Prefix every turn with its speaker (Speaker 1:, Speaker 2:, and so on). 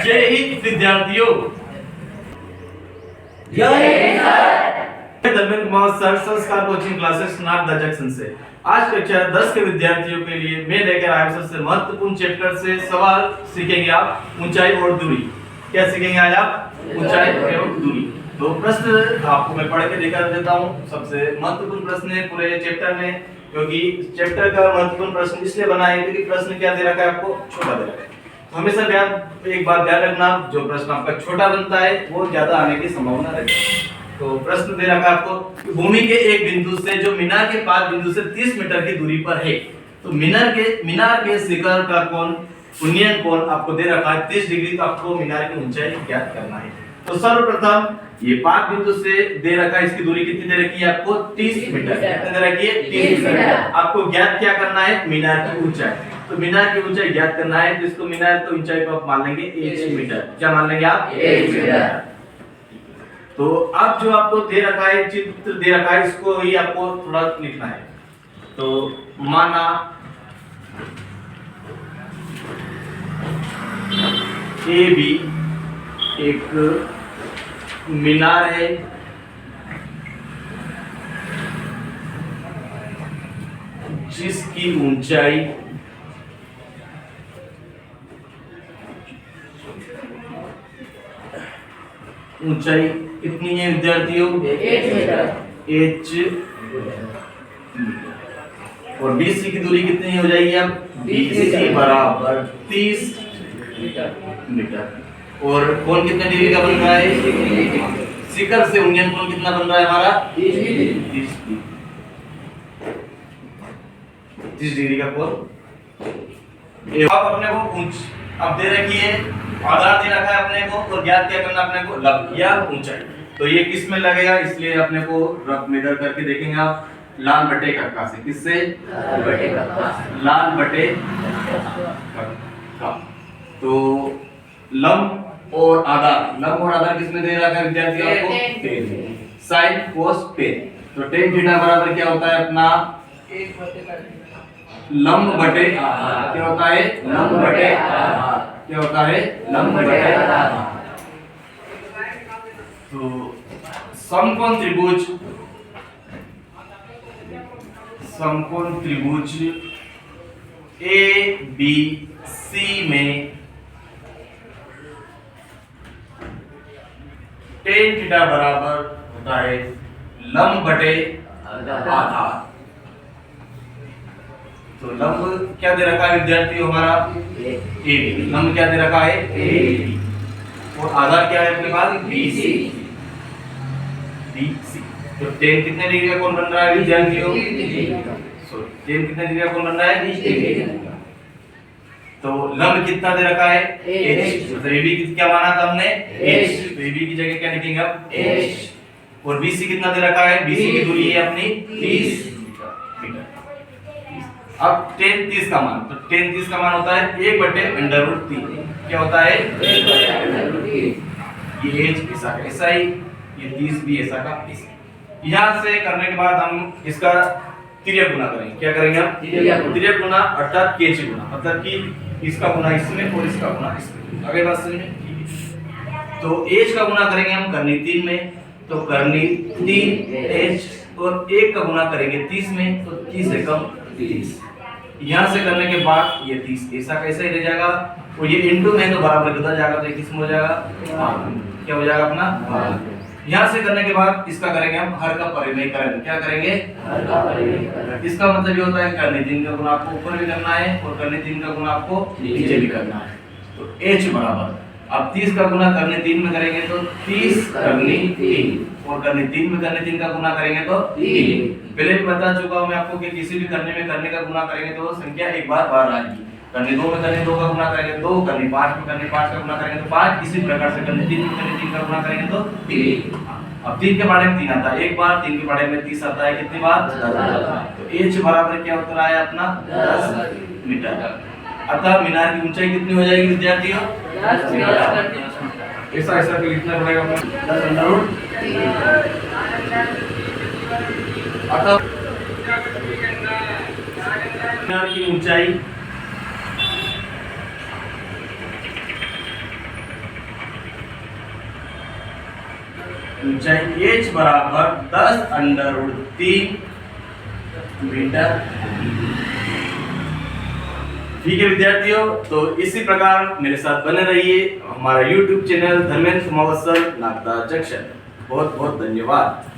Speaker 1: जय हिंद विद्यार्थियों।
Speaker 2: जय हिंद सर।
Speaker 1: धर्मेंद्र कुमार सर, संस्कार कोचिंग क्लासेस नागदा जंक्शन से। आज कक्षा 10 के विद्यार्थियों के लिए मैं लेकर आया हूं सबसे महत्वपूर्ण चैप्टर से सवाल सीखेंगे आप, ऊंचाई और दूरी। क्या सीखेंगे आज आप? ऊंचाई और दूरी। तो प्रश्न आपको मैं पढ़ के दिखा देता हूं। सबसे महत्वपूर्ण प्रश्न है पूरे चैप्टर में, क्योंकि चैप्टर का महत्वपूर्ण प्रश्न इसलिए बना है क्योंकि प्रश्न क्या दे रखा है आपको? छोटा दे रखा है। तो हमेशा एक बात ध्यान रखना, जो प्रश्न आपका छोटा बनता है वो ज्यादा आने की संभावना रहती है। तो प्रश्न दे रखा है आपको, भूमि के एक बिंदु से जो मीनार के 5 बिंदु से 30 मीटर की दूरी पर है, तो मीनार के शिखर का कोण, उन्नयन कोण आपको दे रखा है 30 डिग्री। तो आपको मीनार की ऊंचाई ज्ञात करना है। तो सर्वप्रथम ये 5 बिंदु से दे रखा है, इसकी दूरी कितनी दे रखी है आपको? 30 मीटर। कितनी दे रखी है? 30 मीटर। आपको ज्ञात क्या करना है? मीनार की ऊंचाई। तो मीनार की ऊंचाई ज्ञात करना है, तो इसको मीनार की ऊंचाई को आप मान लेंगे h मीटर। क्या मान लेंगे आप? h metre. तो अब जो आपको दे रखा है, चित्र दे रखा है, इसको ही आपको थोड़ा लिखना है। तो माना ए बी एक मीनार है, जिसकी ऊंचाई कितनी है विद्यार्थियों? h और BC की दूरी कितनी हो जाएगी अब? BC बराबर 30 मीटर। और कोण कितने डिग्री का बन रहा है? शिखर से उन्नयन कोण कितना बन रहा है हमारा? 30 डिग्री का कोण। अब अपने को अब दे रखी है, आधार दे रखा है अपने को, और ज्ञात क्या करना अपने को? लंब या ऊंचाई। तो ये किस में लगेगा, इसलिए अपने को रफ मेजर करके देखेंगे आप। लाल बटे कक्का से। किससे? लाल बटे कक्का। तो लंब और आधार किसमें दे रखा है विद्यार्थियों आपको? Sine cos ten. तो टेन थीटा बराबर क्या होता है अपना? लंब बटे आधार। क्या होता है? लंब बटे आधार। क्या होता है? लंब बटे आधार। तो समकोण त्रिभुज ए बी सी में टेन थीटा बराबर होता है लंब बटे आधार। तो लंब क्या दे रखा है विद्यार्थियों हमारा? AB। लंब क्या दे रखा है? AB। और आधार क्या है अपने पास? BC। तो टेन कितने डिग्री का कोण बन रहा है विद्यार्थियों? टेन कितने डिग्री का कोण बन रहा है? 20 डिग्री। तो लंब कितना दे रखा है? h। तो AB क्या माना था हमने? h। तो AB की जगह क्या लिखेंगे अब? h। और BC कितना दे रखा है? BC की दूरी है अपनी 30 मीटर। अब tan 30 का मान, तो tan 30 का मान होता है 1/√3। क्या होता है? 1/√3। ये h ऐसा का ऐसा ही, ये 30 भी ऐसा का ऐसा। यहां से करने के बाद हम इसका तिर्यक गुना करेंगे। क्या करेंगे हम? तिर्यक गुना, अर्थात केची गुना, मतलब कि इसका गुना इसमें और इसका गुना इसमें। आगे बात समझ में? तो h का गुना करेंगे हम करनी 3 में, तो करनी 3h, और 1 का गुना करेंगे 30 में, तो 30 से कम 30। यहां से करने के बाद ये 30 ऐसा कैसा ही रह जाएगा, और ये इनटू में तो बराबर कितना जाएगा? तो किस में हो जाएगा? क्या हो जाएगा अपना? यहां से करने के बाद इसका करेंगे हम हर का परिमेयकरण। क्या करेंगे? हर का परिमेयकरण। इसका मतलब ये होता है करनी 3 का गुना आपको ऊपर भी करना है, और करनी 3 का गुना आपको नीचे भी करना है। तो h बराबर, अब 30 का गुना करनी 3 में करेंगे तो 30 करनी 3, और करनी 3 में करनी 3 का गुना करेंगे तो 3। पहले भी बता चुका हूं मैं आपको कि किसी भी करने में करने का गुना करेंगे तो संख्या एक बार बाहर आएगी। करनी 2 में करनी 2 का गुना करेंगे 2, करनी 5 में करनी 5 का गुना करेंगे तो 5। इसी प्रकार से करनी 3 में करनी 3 का गुना करेंगे तो 3। अब 3 के बारे में 3 आता है एक बार, 3 के बारे में 30 आता है कितनी बार? 10। तो h बराबर क्या होता है अपना? 10 मीटर। अतः मीनार की ऊंचाई कितनी हो जाएगी विद्यार्थियों? 10 मीटर। ऐसा ऐसा लिखना पड़ेगा अपना 10√3। अतः मीनार की ऊंचाई ऊंचाई h बराबर 10√3 मीटर। ठीक है विद्यार्थियों, तो इसी प्रकार मेरे साथ बने रहिए। हमारा YouTube चैनल धर्मेंद्र महोत्सव नागदा जंक्शन। बहुत बहुत धन्यवाद।